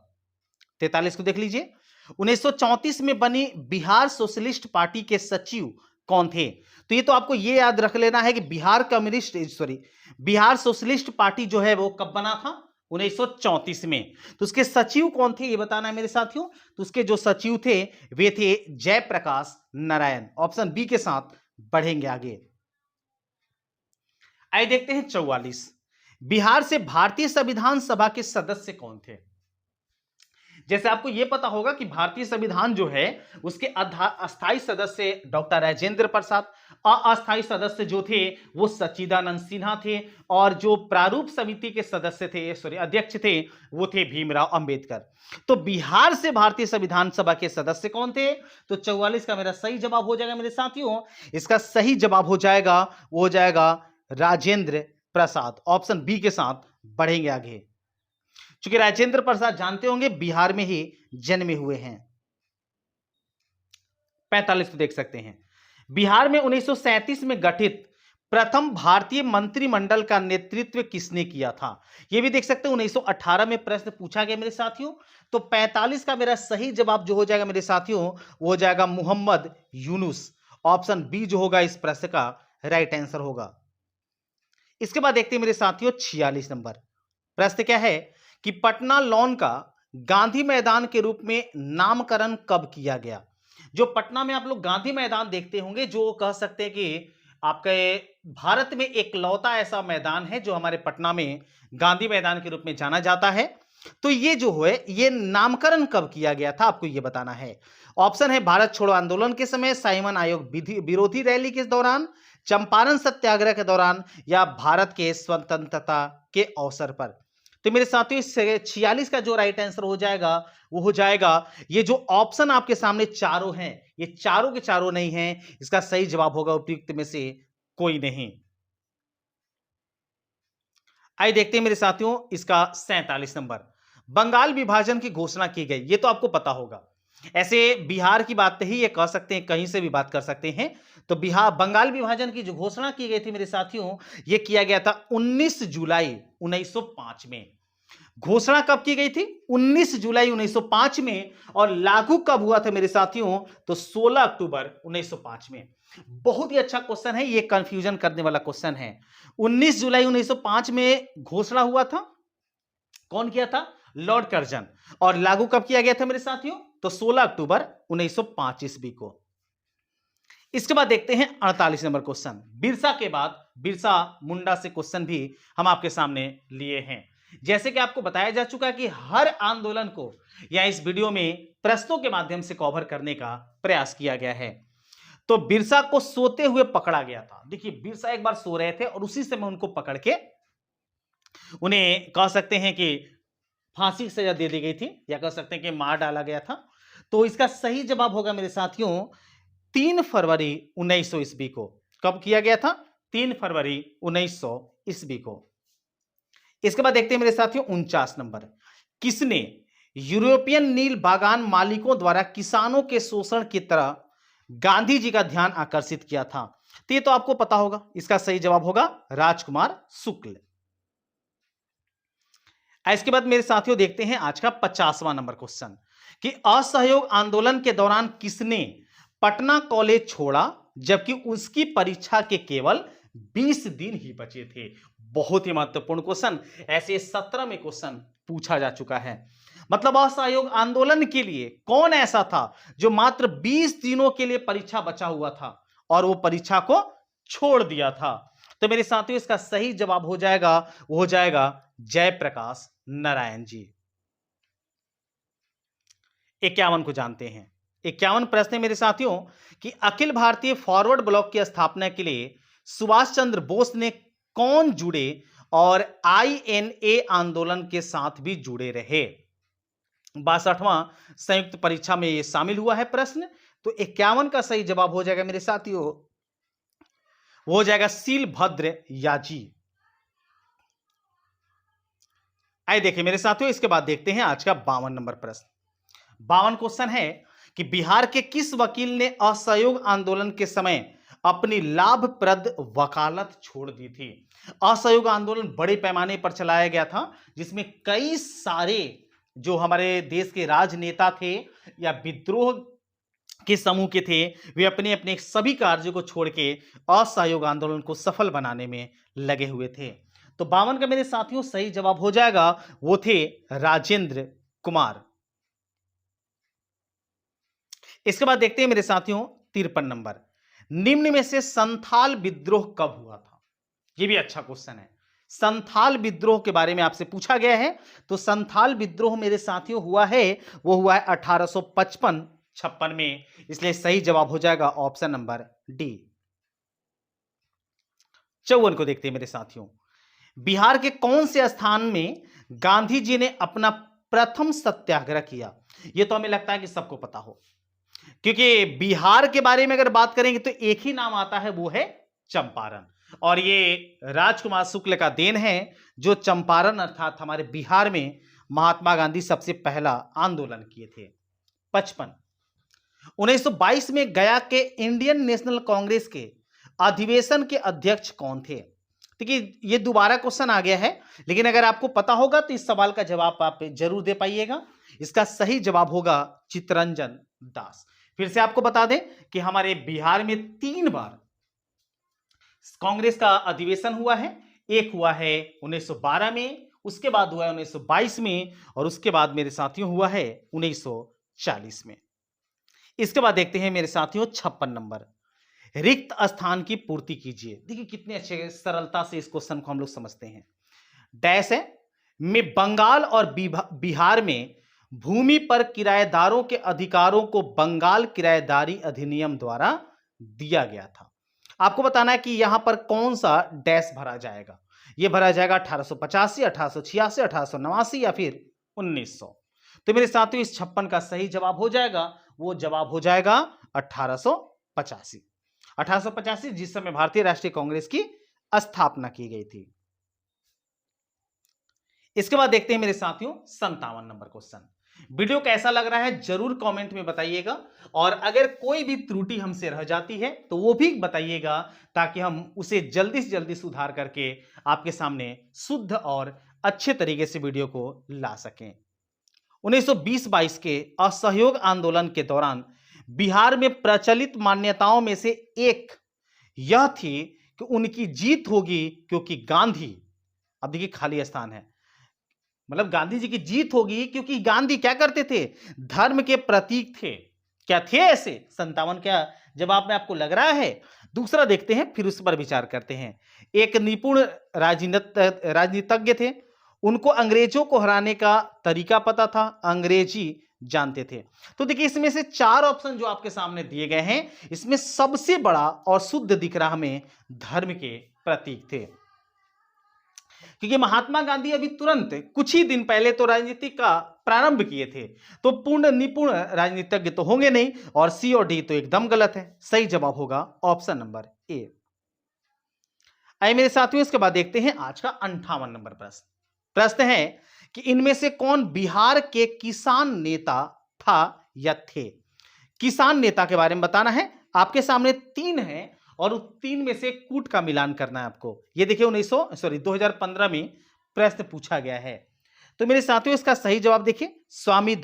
43 को देख लीजिए, 1934 में बनी बिहार सोशलिस्ट पार्टी के सचिव कौन थे? तो ये तो आपको ये याद रख लेना है कि बिहार सोशलिस्ट पार्टी जो है वो कब बना था? 1934 में। तो उसके सचिव कौन थे ये बताना है मेरे साथियों। तो उसके जो सचिव थे वे थे जयप्रकाश नारायण। ऑप्शन बी के साथ बढ़ेंगे आगे। आइए देखते हैं 44। बिहार से भारतीय संविधान सभा के सदस्य कौन थे? जैसे आपको यह पता होगा कि भारतीय संविधान जो है उसके अस्थायी सदस्य डॉक्टर राजेंद्र प्रसाद, अस्थायी सदस्य जो थे वो सच्चिदानंद सिन्हा थे, और जो प्रारूप समिति के सदस्य थे अध्यक्ष थे वो थे भीमराव अंबेडकर। तो बिहार से भारतीय संविधान सभा के सदस्य कौन थे? तो 44 का मेरा सही जवाब हो जाएगा मेरे साथियों। इसका सही जवाब हो जाएगा वो हो जाएगा राजेंद्र प्रसाद। ऑप्शन बी के साथ बढ़ेंगे आगे। चूंकि राजेंद्र प्रसाद जानते होंगे बिहार में ही जन्मे हुए हैं। 45 को देख सकते हैं। बिहार में 1937 में गठित प्रथम भारतीय मंत्रिमंडल का नेतृत्व किसने किया था? यह भी देख सकते हैं 1918 में प्रश्न पूछा गया मेरे साथियों। तो 45 का मेरा सही जवाब जो हो जाएगा मेरे साथियों वो हो जाएगा मोहम्मद यूनुस। ऑप्शन बी जो होगा इस प्रश्न का राइट आंसर होगा। इसके बाद देखते हैं मेरे साथियों 46 नंबर प्रश्न क्या है कि पटना लॉन का गांधी मैदान के रूप में नामकरण कब किया गया? जो पटना में आप लोग गांधी मैदान देखते होंगे, जो कह सकते हैं कि आपके भारत में एक लौता ऐसा मैदान है जो हमारे पटना में गांधी मैदान के रूप में जाना जाता है। तो ये जो है ये नामकरण कब किया गया था आपको ये बताना है। ऑप्शन है भारत छोड़ो आंदोलन के समय, साइमन आयोग विरोधी रैली के दौरान, चंपारण सत्याग्रह के दौरान, या भारत के स्वतंत्रता के अवसर पर। तो मेरे साथियों 46 का जो राइट आंसर हो जाएगा वो हो जाएगा ये जो ऑप्शन आपके सामने चारों हैं ये चारों के चारों नहीं हैं। इसका सही जवाब होगा उपयुक्त में से कोई नहीं। आइए देखते हैं मेरे साथियों इसका 47 नंबर। बंगाल विभाजन की घोषणा की गई, ये तो आपको पता होगा। ऐसे बिहार की बात नहीं ये कह सकते हैं, कहीं से भी बात कर सकते हैं। तो बंगाल विभाजन की जो घोषणा की गई थी मेरे साथियों ये किया गया था 19 जुलाई 1905 में। घोषणा कब की गई थी? 19 जुलाई 1905 में। और लागू कब हुआ था मेरे साथियों? तो 16 अक्टूबर 1905 में। बहुत ही अच्छा क्वेश्चन है, ये कंफ्यूजन करने वाला क्वेश्चन है। 19 जुलाई 1905 में घोषणा हुआ था, कौन किया था? Lord Curzon. और लागू कब किया गया था मेरे साथियों? तो 16 अक्टूबर 1905 ईस्वी को। इसके बाद देखते हैं 48 नंबर क्वेश्चन। बिरसा के बाद बिरसा मुंडा से क्वेश्चन भी हम आपके सामने लिए हैं। जैसे कि आपको बताया जा चुका है कि हर आंदोलन को या इस वीडियो में प्रश्नों के माध्यम से कवर करने का प्रयास किया गया है। तो बिरसा को सोते हुए पकड़ा गया था। देखिए बिरसा एक बार सो रहे थे और उसी समय उनको पकड़ के उन्हें कह सकते हैं कि फांसी की सजा दे दी गई थी, या कह सकते हैं कि मार डाला गया था। तो इसका सही जवाब होगा मेरे साथियों 3 फरवरी 1900 ईस्वी को। कब किया गया था? 3 फरवरी 1900 ईस्वी को। इसके बाद देखते हैं मेरे साथियों 49 नंबर। किसने यूरोपियन नील बागान मालिकों द्वारा किसानों के शोषण की तरह गांधी जी का ध्यान आकर्षित किया था? तो ये तो आपको पता होगा, इसका सही जवाब होगा राजकुमार शुक्ल। इसके बाद मेरे साथियों देखते हैं आज का 50वां नंबर क्वेश्चन कि असहयोग आंदोलन के दौरान किसने पटना कॉलेज छोड़ा जबकि उसकी परीक्षा के केवल 20 दिन ही बचे थे। बहुत ही महत्वपूर्ण क्वेश्चन, ऐसे 17 में क्वेश्चन पूछा जा चुका है। मतलब असहयोग आंदोलन के लिए कौन ऐसा था जो मात्र 20 दिनों के लिए परीक्षा बचा हुआ था और वो परीक्षा को छोड़ दिया था। तो मेरे साथियों इसका सही जवाब हो जाएगा, वो हो जाएगा जयप्रकाश नारायण जी। 51 को जानते हैं। 51 प्रश्न है मेरे साथियों कि अखिल भारतीय फॉरवर्ड ब्लॉक की स्थापना के लिए सुभाष चंद्र बोस ने कौन जुड़े और INA आंदोलन के साथ भी जुड़े रहे। 62वां संयुक्त परीक्षा में यह शामिल हुआ है प्रश्न। तो 51 का सही जवाब हो जाएगा मेरे साथियों, वो हो जाएगा शीलभद्र याजी। आइए देखिए मेरे साथियों, इसके बाद देखते हैं आज का 52 नंबर प्रश्न। 52 क्वेश्चन है कि बिहार के किस वकील ने असहयोग आंदोलन के समय अपनी लाभप्रद वकालत छोड़ दी थी। असहयोग आंदोलन बड़े पैमाने पर चलाया गया था जिसमें कई सारे जो हमारे देश के राजनेता थे या विद्रोह के समूह के थे, वे अपने अपने सभी कार्यों को छोड़ के असहयोग आंदोलन को सफल बनाने में लगे हुए थे। तो 52 का मेरे साथियों सही जवाब हो जाएगा, वो थे राजेंद्र कुमार। इसके बाद देखते हैं मेरे साथियों 53 नंबर, निम्न में से संथाल विद्रोह कब हुआ था। यह भी अच्छा क्वेश्चन है। संथाल विद्रोह के बारे में आपसे पूछा गया है। तो संथाल विद्रोह मेरे साथियों हुआ है, वो हुआ है 1855-56 में, इसलिए सही जवाब हो जाएगा ऑप्शन नंबर डी। 54 को देखते हैं मेरे साथियों, बिहार के कौन से स्थान में गांधी जी ने अपना प्रथम सत्याग्रह किया। यह तो हमें लगता है कि सबको पता हो, क्योंकि बिहार के बारे में अगर बात करेंगे तो एक ही नाम आता है, वो है चंपारण। और ये राजकुमार शुक्ल का देन है जो चंपारण अर्थात हमारे बिहार में महात्मा गांधी सबसे पहला आंदोलन किए थे। 55 1922 में गया के इंडियन नेशनल कांग्रेस के अधिवेशन के अध्यक्ष कौन थे। देखिए ये दोबारा क्वेश्चन आ गया है, लेकिन अगर आपको पता होगा तो इस सवाल का जवाब आप जरूर दे पाइएगा। इसका सही जवाब होगा चित्तरंजन दास। फिर से आपको बता दें कि हमारे बिहार में 3 बार कांग्रेस का अधिवेशन हुआ है। एक हुआ है 1912 में, उसके बाद हुआ है 1922 में, और उसके बाद मेरे साथियों हुआ है 1940 में। इसके बाद देखते हैं मेरे साथियों 56 नंबर, रिक्त स्थान की पूर्ति कीजिए। देखिए कितने अच्छे सरलता से इस क्वेश्चन को हम लोग समझते हैं। डैश है में बंगाल और बिहार में भूमि पर किराएदारों के अधिकारों को बंगाल किराएदारी अधिनियम द्वारा दिया गया था। आपको बताना है कि यहां पर कौन सा डैश भरा जाएगा। यह भरा जाएगा 1885, 1886, 1889 या फिर 1900। तो मेरे साथियों इस 56 का सही जवाब हो जाएगा, वो जवाब हो जाएगा 1885। 1885 जिस समय भारतीय राष्ट्रीय कांग्रेस की स्थापना की गई थी। इसके बाद देखते हैं मेरे साथियों 57 नंबर क्वेश्चन। वीडियो कैसा लग रहा है जरूर कमेंट में बताइएगा, और अगर कोई भी त्रुटि हमसे रह जाती है तो वो भी बताइएगा, ताकि हम उसे जल्दी से जल्दी सुधार करके आपके सामने शुद्ध और अच्छे तरीके से वीडियो को ला सकें। 1920-22 के असहयोग आंदोलन के दौरान बिहार में प्रचलित मान्यताओं में से एक यह थी कि उनकी जीत होगी क्योंकि गांधी, अब देखिए खाली स्थान है, मतलब गांधी जी की जीत होगी क्योंकि गांधी क्या करते थे, धर्म के प्रतीक थे। क्या थे ऐसे 57 क्या जवाब में आपको लग रहा है। दूसरा देखते हैं, फिर उस पर विचार करते हैं। एक निपुण राजनीतिज्ञ थे, उनको अंग्रेजों को हराने का तरीका पता था, अंग्रेजी जानते थे। तो देखिए इसमें से 4 ऑप्शन जो आपके सामने दिए गए हैं, इसमें सबसे बड़ा और शुद्ध दिख रहा हमें धर्म के प्रतीक थे, क्योंकि महात्मा गांधी अभी तुरंत कुछ ही दिन पहले तो राजनीति का प्रारंभ किए थे, तो पूर्ण निपुण राजनीतिज्ञ तो होंगे नहीं, और सी और डी तो एकदम गलत है। सही जवाब होगा ऑप्शन नंबर ए। आइए मेरे साथियों इसके बाद देखते हैं आज का 58 नंबर प्रश्न। प्रश्न है कि इनमें से कौन बिहार के किसान नेता था या थे। किसान नेता के बारे में बताना है। आपके सामने 3 हैं और उस 3 में से कूट का मिलान करना है आपको। ये देखिए 2015 में प्रश्न पूछा गया है। तो मेरे साथियों इसका सही जवाब देखिए स्वामी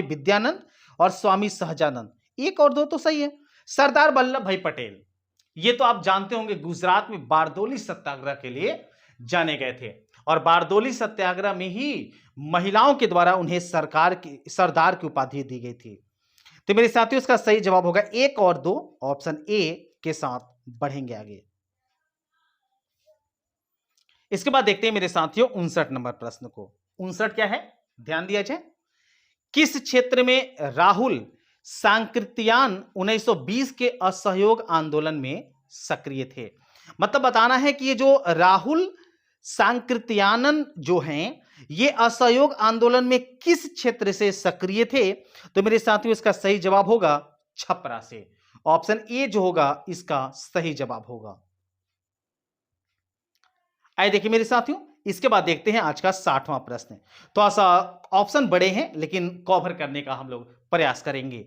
विद्यानंद और स्वामी सहजानंद। एक और दो तो सही है। सरदार वल्लभ भाई पटेल, ये तो आप जानते होंगे, गुजरात में बारदोली सत्याग्रह के लिए जाने गए थे और बारदोली सत्याग्रह में ही महिलाओं के द्वारा उन्हें सरदार की उपाधि दी गई थी। तो मेरे साथियों इसका सही जवाब होगा 1 और 2, ऑप्शन ए के साथ बढ़ेंगे आगे। इसके बाद देखते हैं मेरे साथियों 59 नंबर प्रश्न को। 59 क्या है, ध्यान दिया जाए। किस क्षेत्र में राहुल सांकृत्यान 1920 के असहयोग आंदोलन में सक्रिय थे? मतलब बताना है कि ये जो राहुल सांकृत्यानन जो हैं, ये असहयोग आंदोलन में किस क्षेत्र से सक्रिय थे? तो मेरे साथियों इसका सही जवाब होगा छपरा से। ऑप्शन ए जो होगा इसका सही जवाब होगा। आइए देखिए मेरे साथियों, इसके बाद देखते हैं आज का 60वां प्रश्न। तो ऐसा ऑप्शन बड़े हैं लेकिन कवर करने का हम लोग प्रयास करेंगे।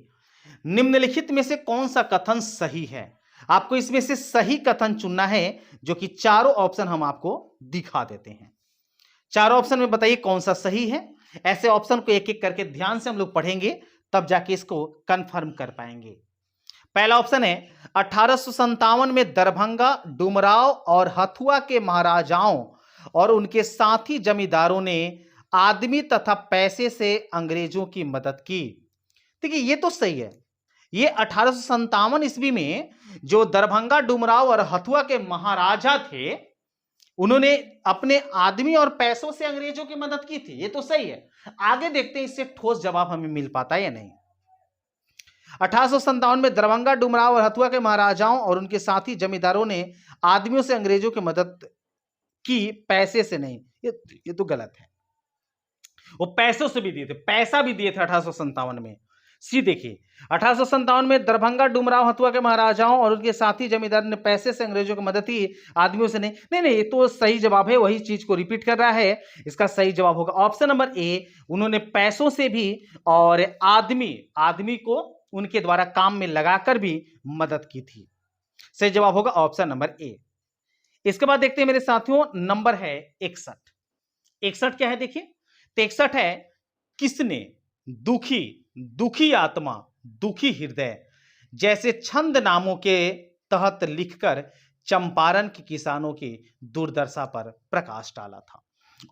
निम्नलिखित में से कौन सा कथन सही है? आपको इसमें से सही कथन चुनना है, जो कि चारों ऑप्शन हम आपको दिखा देते हैं। चारों ऑप्शन में बताइए कौन सा सही है। ऐसे ऑप्शन को एक एक करके ध्यान से हम लोग पढ़ेंगे, तब जाके इसको कंफर्म कर पाएंगे। पहला ऑप्शन है 1857 में दरभंगा, डुमराव और हथुआ के महाराजाओं और उनके साथी जमींदारों ने आदमी तथा पैसे से अंग्रेजों की मदद की। देखिए ये तो सही है। ये 1857 ईस्वी में जो दरभंगा, डुमराव और हथुआ के महाराजा थे, उन्होंने अपने आदमी और पैसों से अंग्रेजों की मदद की थी। ये तो सही है। आगे देखते हैं इससे ठोस जवाब हमें मिल पाता है या नहीं। 1857 में दरभंगा, डुमराव और हथुआ के महाराजाओं और उनके साथी जमींदारों ने आदमियों से अंग्रेजों की मदद की, पैसे से नहीं। ये तो गलत है। वो पैसों से भी दिए थे, पैसा भी दिए थे 1857 में। सी देखिए 1857 में दरभंगा, डुमराव, हथुआ के महाराजाओं और उनके साथी जमींदार ने पैसे से अंग्रेजों की मदद की, आदमियों से नहीं। नहीं, ये तो सही जवाब है, वही चीज को रिपीट कर रहा है। इसका सही जवाब होगा ऑप्शन नंबर ए, उन्होंने पैसों से भी और आदमी को उनके द्वारा काम में लगाकर भी मदद की थी। सही जवाब होगा ऑप्शन नंबर ए। इसके बाद देखते हैं मेरे साथियों, नंबर है 61। 61 क्या है देखिए, 61 है किसने दुखी आत्मा, दुखी हृदय जैसे छंद नामों के तहत लिखकर चंपारण के किसानों की दुर्दशा पर प्रकाश डाला था।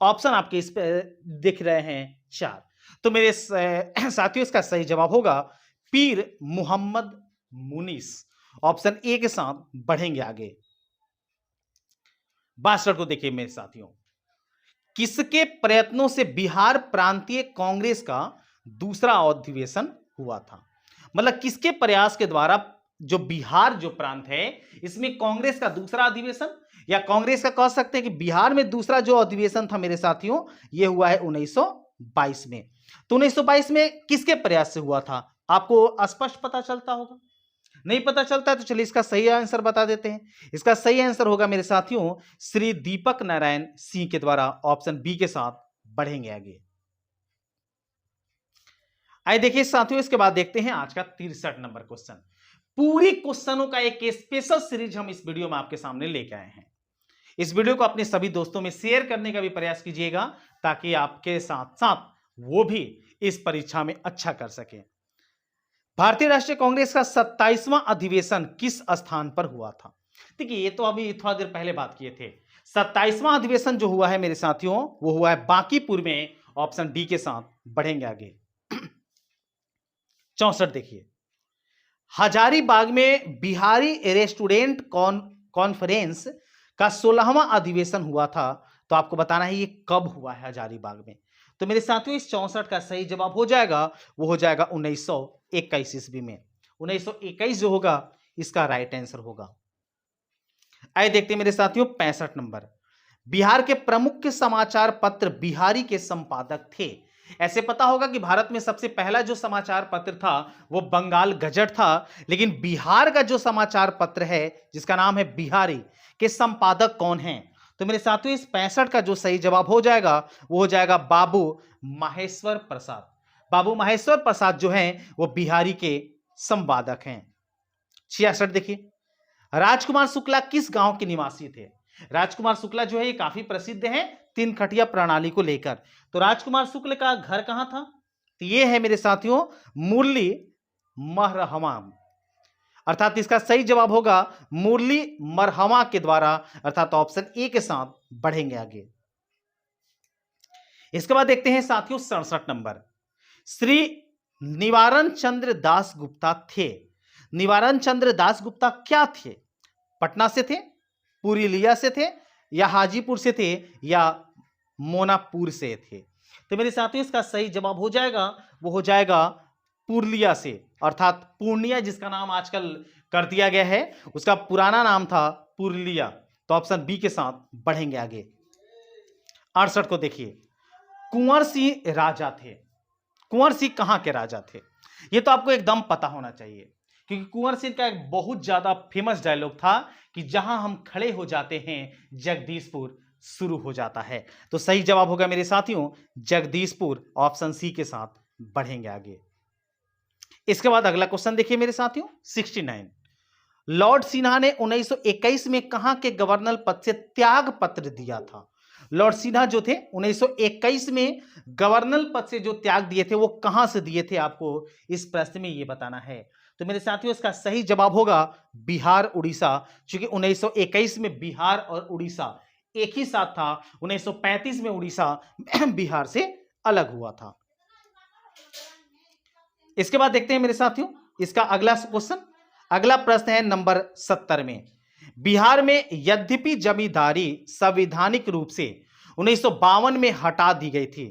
ऑप्शन आपके इस पे दिख रहे हैं 4। तो मेरे साथियों इसका सही जवाब होगा पीर मोहम्मद मुनीस। ऑप्शन ए के साथ बढ़ेंगे आगे। 62 को देखिए मेरे साथियों, किसके प्रयत्नों से बिहार प्रांतीय कांग्रेस का दूसरा अधिवेशन हुआ था? मतलब किसके प्रयास के द्वारा जो बिहार जो प्रांत है, इसमें कांग्रेस का दूसरा अधिवेशन, या कांग्रेस का कह सकते हैं कि बिहार में दूसरा जो अधिवेशन था मेरे साथियों, यह हुआ है 1922 में। तो 1922 में किसके प्रयास से हुआ था? आपको स्पष्ट पता चलता होगा। नहीं पता चलता है तो चलिए इसका सही आंसर बता देते हैं। इसका सही आंसर होगा मेरे साथियों श्री दीपक नारायण सिंह के द्वारा। ऑप्शन बी के साथ बढ़ेंगे आगे। आइए देखिए साथियों, इसके बाद देखते हैं आज का 63 नंबर क्वेश्चन। पूरी क्वेश्चनों का एक स्पेशल सीरीज हम इस वीडियो में आपके सामने लेके आए हैं। इस वीडियो को अपने सभी दोस्तों में शेयर करने का भी प्रयास कीजिएगा, ताकि आपके साथ साथ वो भी इस परीक्षा में अच्छा कर सके। भारतीय राष्ट्रीय कांग्रेस का 27वां अधिवेशन किस स्थान पर हुआ था? देखिए ये तो अभी थोड़ा देर पहले बात किए थे। 27वां अधिवेशन जो हुआ है मेरे साथियों, वो हुआ है बांकीपुर में। ऑप्शन डी के साथ बढ़ेंगे आगे। 64 देखिए, हजारीबाग में बिहारी रेस्टोरेंट कॉन्फ्रेंस का 16वां अधिवेशन हुआ था। तो आपको बताना है ये कब हुआ है हजारीबाग में। तो मेरे साथियों इस 64 का सही जवाब हो जाएगा, वो हो जाएगा 1921 ईस्वी में। 1921 जो होगा इसका राइट आंसर होगा। आइए देखते हैं मेरे साथियों 65 नंबर। बिहार के प्रमुख समाचार पत्र बिहारी के संपादक थे। ऐसे पता होगा कि भारत में सबसे पहला जो समाचार पत्र था वो बंगाल गजट था, लेकिन बिहार का जो समाचार पत्र है जिसका नाम है बिहारी के संपादक कौन हैं? तो मेरे साथियों इस 65 का जो सही जवाब हो जाएगा वो हो जाएगा बाबू माहेश्वर प्रसाद। बाबू माहेश्वर प्रसाद जो हैं वो बिहारी के संपादक हैं। 66 देखिए, राजकुमार शुक्ला किस गांव के निवासी थे? राजकुमार शुक्ला जो है ये काफी प्रसिद्ध है तीन खटिया प्रणाली को लेकर। तो राजकुमार शुक्ल का घर कहां था? तो ये है मेरे साथियों मुरली मरहमा, अर्थात इसका सही जवाब होगा मुरली मरहमा के द्वारा, अर्थात ऑप्शन ए के साथ बढ़ेंगे आगे। इसके बाद देखते हैं साथियों 67 नंबर। श्री निवारण चंद्र दास गुप्ता थे। निवारण चंद्र दास गुप्ता क्या थे? पटना से थे, पुरुलिया से थे, या हाजीपुर से थे, या मोनापुर से थे? तो मेरे साथियों इसका सही जवाब हो जाएगा, वो हो जाएगा पुरुलिया से, अर्थात पूर्णिया जिसका नाम आजकल कर दिया गया है, उसका पुराना नाम था पुरुलिया। तो ऑप्शन बी के साथ बढ़ेंगे आगे। 68 को देखिए, कुंवर सिंह राजा थे। कुंवर सिंह कहां के राजा थे? ये तो आपको एकदम पता होना चाहिए, क्योंकि कुंवर सिंह का एक बहुत ज्यादा फेमस डायलॉग था कि जहां हम खड़े हो जाते हैं जगदीशपुर शुरू हो जाता है। तो सही जवाब होगा मेरे साथियों जगदीशपुर, ऑप्शन सी के साथ बढ़ेंगे आगे। इसके बाद अगला क्वेश्चन देखिए मेरे साथियों 69। लॉर्ड सिन्हा ने 1921 में कहां के गवर्नर पद से त्याग पत्र दिया था? लॉर्ड सिन्हा जो थे 1921 में गवर्नर पद से जो त्याग दिए थे वो कहां से दिए थे, आपको इस प्रश्न में ये बताना है। तो मेरे साथियों इसका सही जवाब होगा बिहार उड़ीसा, क्योंकि 1921 में बिहार और उड़ीसा एक ही साथ था। 1935 में उड़ीसा बिहार से अलग हुआ था। इसके बाद देखते हैं मेरे साथियों इसका अगला क्वेश्चन। अगला प्रश्न है नंबर 70 में। बिहार में यद्यपि जमींदारी संवैधानिक रूप से 1952 में हटा दी गई थी,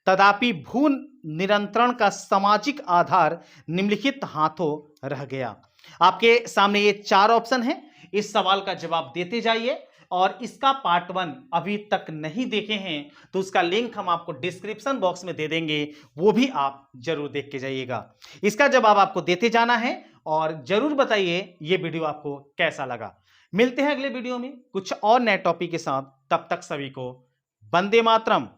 तथापि भू नियंत्रण का सामाजिक आधार निम्नलिखित हाथों रह गया। आपके सामने ये 4 ऑप्शन हैं, इस सवाल का जवाब देते जाइए। और इसका पार्ट 1 अभी तक नहीं देखे हैं तो उसका लिंक हम आपको डिस्क्रिप्शन बॉक्स में दे देंगे, वो भी आप जरूर देख के जाइएगा। इसका जवाब आपको देते जाना है और जरूर बताइए ये वीडियो आपको कैसा लगा। मिलते हैं अगले वीडियो में कुछ और नए टॉपिक के साथ, तब तक सभी को वंदे मातरम।